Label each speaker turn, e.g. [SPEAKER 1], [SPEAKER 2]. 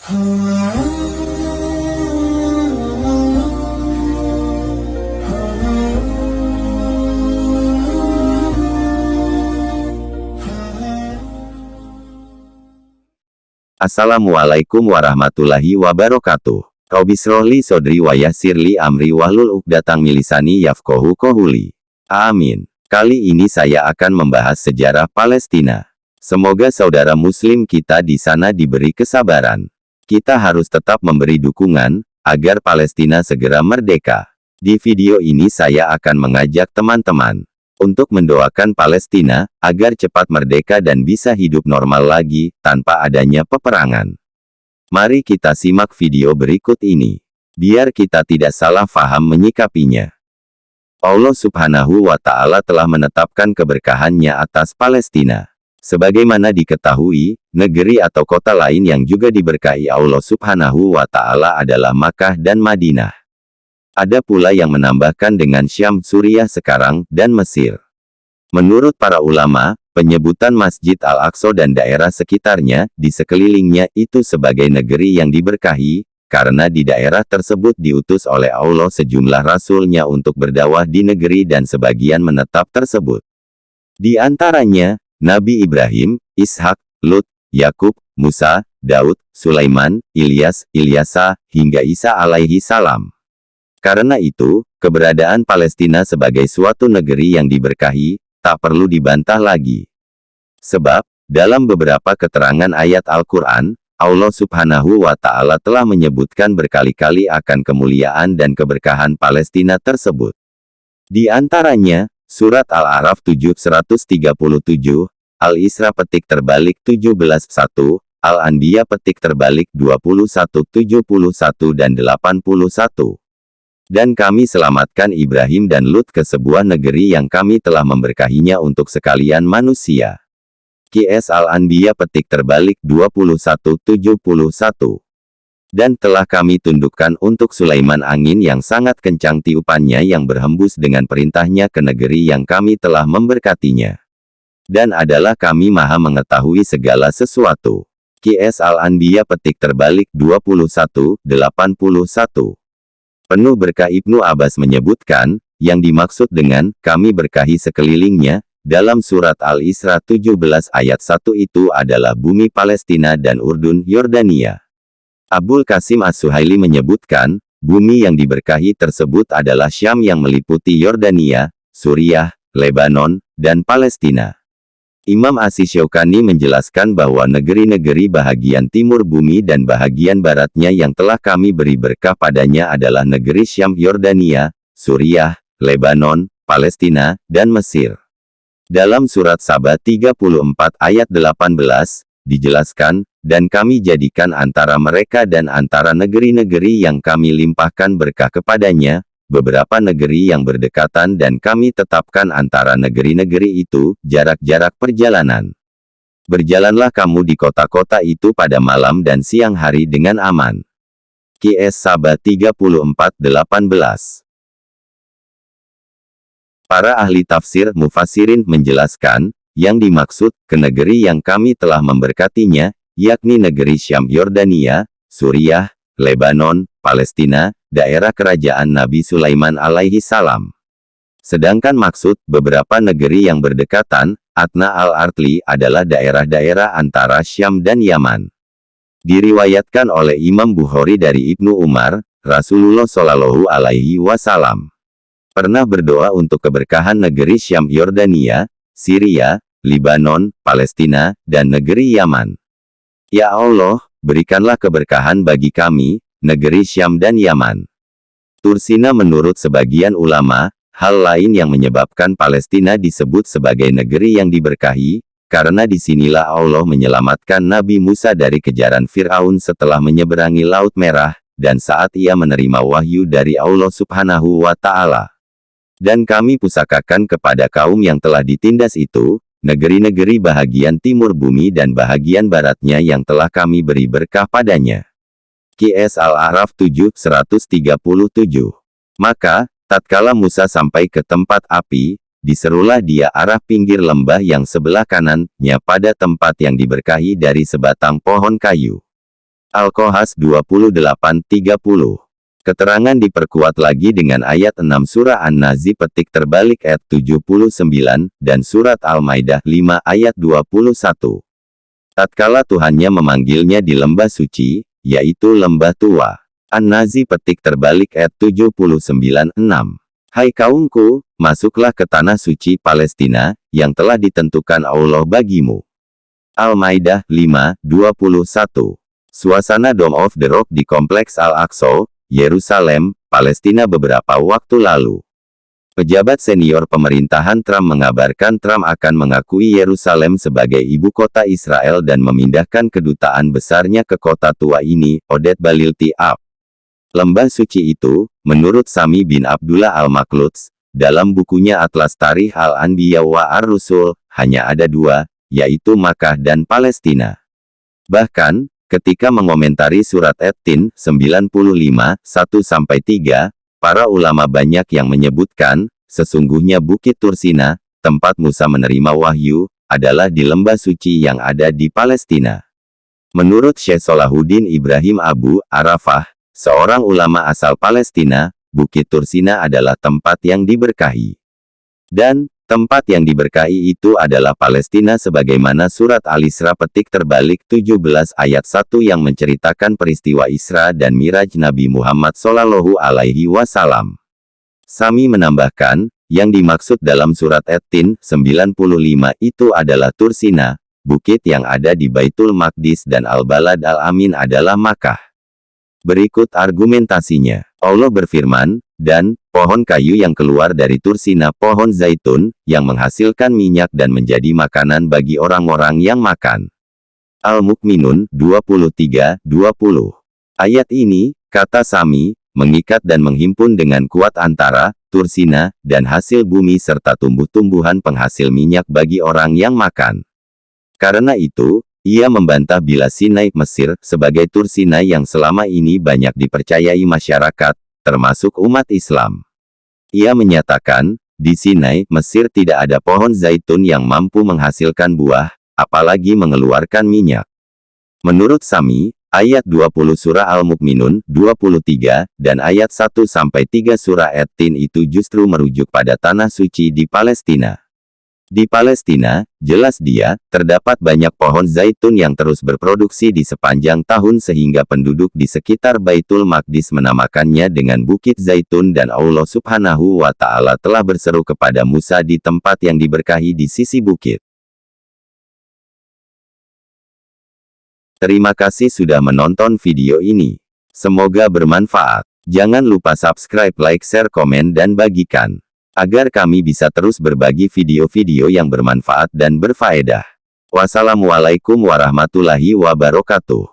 [SPEAKER 1] Assalamualaikum warahmatullahi wabarakatuh. Robisrohli sodri wa yassirli amri wahlul uqdatang milisani yafqahu qohuli. Amin. Kali ini saya akan membahas sejarah Palestina. Semoga saudara muslim kita di sana diberi kesabaran. Kita harus tetap memberi dukungan, agar Palestina segera merdeka. Di video ini saya akan mengajak teman-teman untuk mendoakan Palestina, agar cepat merdeka dan bisa hidup normal lagi, tanpa adanya peperangan. Mari kita simak video berikut ini, biar kita tidak salah faham menyikapinya. Allah Subhanahu wa Ta'ala telah menetapkan keberkahannya atas Palestina. Sebagaimana diketahui, negeri atau kota lain yang juga diberkahi Allah Subhanahu wa Ta'ala adalah Makkah dan Madinah. Ada pula yang menambahkan dengan Syam, Suriah sekarang, dan Mesir. Menurut para ulama, penyebutan Masjid Al-Aqsa dan daerah sekitarnya, di sekelilingnya itu sebagai negeri yang diberkahi, karena di daerah tersebut diutus oleh Allah sejumlah rasulnya untuk berdakwah di negeri dan sebagian menetap tersebut. Di antaranya, Nabi Ibrahim, Ishak, Lut, Yakub, Musa, Daud, Sulaiman, Ilyas, Ilyasa, hingga Isa alaihi salam. Karena itu, keberadaan Palestina sebagai suatu negeri yang diberkahi, tak perlu dibantah lagi. Sebab, dalam beberapa keterangan ayat Al-Quran, Allah Subhanahu wa Ta'ala telah menyebutkan berkali-kali akan kemuliaan dan keberkahan Palestina tersebut. Di antaranya, Surat Al-A'raf 7:137, Al-Isra petik terbalik 17:1, Al-Anbiya petik terbalik 21:71 dan 81. Dan kami selamatkan Ibrahim dan Lut ke sebuah negeri yang kami telah memberkahinya untuk sekalian manusia. QS Al-Anbiya petik terbalik 21:71. Dan telah kami tundukkan untuk Sulaiman angin yang sangat kencang tiupannya yang berhembus dengan perintahnya ke negeri yang kami telah memberkatinya. Dan adalah kami maha mengetahui segala sesuatu. QS Al-Anbiya petik terbalik 21:81. Penuh berkah. Ibnu Abbas menyebutkan, yang dimaksud dengan, kami berkahi sekelilingnya, dalam surat Al-Isra 17 ayat 1 itu adalah bumi Palestina dan Urdun, Yordania. Abul Qasim As-Suhaili menyebutkan, bumi yang diberkahi tersebut adalah Syam yang meliputi Yordania, Suriah, Lebanon, dan Palestina. Imam Asy-Syaukani menjelaskan bahwa negeri-negeri bahagian timur bumi dan bahagian baratnya yang telah kami beri berkah padanya adalah negeri Syam, Yordania, Suriah, Lebanon, Palestina, dan Mesir. Dalam surat Saba 34 ayat 18, dijelaskan, dan kami jadikan antara mereka dan antara negeri-negeri yang kami limpahkan berkah kepadanya, beberapa negeri yang berdekatan dan kami tetapkan antara negeri-negeri itu, jarak-jarak perjalanan. Berjalanlah kamu di kota-kota itu pada malam dan siang hari dengan aman. QS Saba 34:18. Para ahli tafsir mufassirin menjelaskan, yang dimaksud, ke negeri yang kami telah memberkatinya, yakni negeri Syam, Yordania, Suriah, Lebanon, Palestina, daerah kerajaan Nabi Sulaiman alaihi salam. Sedangkan maksud, beberapa negeri yang berdekatan, Atna al-Artli adalah daerah-daerah antara Syam dan Yaman. Diriwayatkan oleh Imam Bukhari dari Ibnu Umar, Rasulullah Shallallahu alaihi wasallam pernah berdoa untuk keberkahan negeri Syam, Yordania, Syria, Lebanon, Palestina, dan negeri Yaman. Ya Allah, berikanlah keberkahan bagi kami, negeri Syam dan Yaman. Tursina menurut sebagian ulama, hal lain yang menyebabkan Palestina disebut sebagai negeri yang diberkahi, karena disinilah Allah menyelamatkan Nabi Musa dari kejaran Fir'aun setelah menyeberangi Laut Merah, dan saat ia menerima wahyu dari Allah Subhanahu wa Ta'ala. Dan kami pusakakan kepada kaum yang telah ditindas itu, negeri-negeri bahagian timur bumi dan bahagian baratnya yang telah kami beri berkah padanya. QS Al-A'raf 7:137. Maka, tatkala Musa sampai ke tempat api, diserulah dia arah pinggir lembah yang sebelah kanannya pada tempat yang diberkahi dari sebatang pohon kayu. Al-Qasas 28:30. Keterangan diperkuat lagi dengan ayat 6 surah An-Nazi petik terbalik ayat 79, dan surat Al-Maidah 5 ayat 21. Tatkala Tuhannya memanggilnya di lembah suci, yaitu lembah tua. An-Nazi petik terbalik ayat 79:6. Hai kaumku, masuklah ke tanah suci Palestina, yang telah ditentukan Allah bagimu. Al-Maidah 5:21. Suasana Dome of the Rock di Kompleks Al-Aqsa, Yerusalem, Palestina beberapa waktu lalu. Pejabat senior pemerintahan Trump mengabarkan Trump akan mengakui Yerusalem sebagai ibu kota Israel dan memindahkan kedutaan besarnya ke kota tua ini, Oded Balilti Ab. Lembah suci itu, menurut Sami bin Abdullah Al-Makhluts, dalam bukunya Atlas Tarikh Al-Anbiya wa Ar-Rusul, hanya ada dua, yaitu Makkah dan Palestina. Bahkan, ketika mengomentari surat At-Tin 95:1-3, para ulama banyak yang menyebutkan, sesungguhnya Bukit Tursina, tempat Musa menerima wahyu, adalah di lembah suci yang ada di Palestina. Menurut Syekh Salahuddin Ibrahim Abu Arafah, seorang ulama asal Palestina, Bukit Tursina adalah tempat yang diberkahi. Dan, tempat yang diberkahi itu adalah Palestina sebagaimana surat Al-Isra petik terbalik 17 ayat 1 yang menceritakan peristiwa Isra dan Miraj Nabi Muhammad Shallallahu Alaihi Wasallam. Sami menambahkan, yang dimaksud dalam surat At-Tin 95 itu adalah Tursina, bukit yang ada di Baitul Maqdis, dan Al-Balad Al-Amin adalah Makkah. Berikut argumentasinya. Allah berfirman, dan pohon kayu yang keluar dari Tursina pohon zaitun, yang menghasilkan minyak dan menjadi makanan bagi orang-orang yang makan. Al-Mukminun 23:20. Ayat ini, kata Sami, mengikat dan menghimpun dengan kuat antara Tursina dan hasil bumi serta tumbuh-tumbuhan penghasil minyak bagi orang yang makan. Karena itu, ia membantah bila Sinai Mesir sebagai Tursina yang selama ini banyak dipercayai masyarakat, termasuk umat Islam. Ia menyatakan, di Sinai, Mesir tidak ada pohon zaitun yang mampu menghasilkan buah, apalagi mengeluarkan minyak. Menurut Sami, ayat 20 surah Al-Mukminun 23, dan ayat 1-3 surah At-Tin itu justru merujuk pada tanah suci di Palestina. Di Palestina, jelas dia, terdapat banyak pohon zaitun yang terus berproduksi di sepanjang tahun sehingga penduduk di sekitar Baitul Maqdis menamakannya dengan Bukit Zaitun dan Allah Subhanahu wa Ta'ala telah berseru kepada Musa di tempat yang diberkahi di sisi bukit. Terima kasih sudah menonton video ini. Semoga bermanfaat. Jangan lupa subscribe, like, share, komen, dan bagikan, agar kami bisa terus berbagi video-video yang bermanfaat dan berfaedah. Wassalamualaikum warahmatullahi wabarakatuh.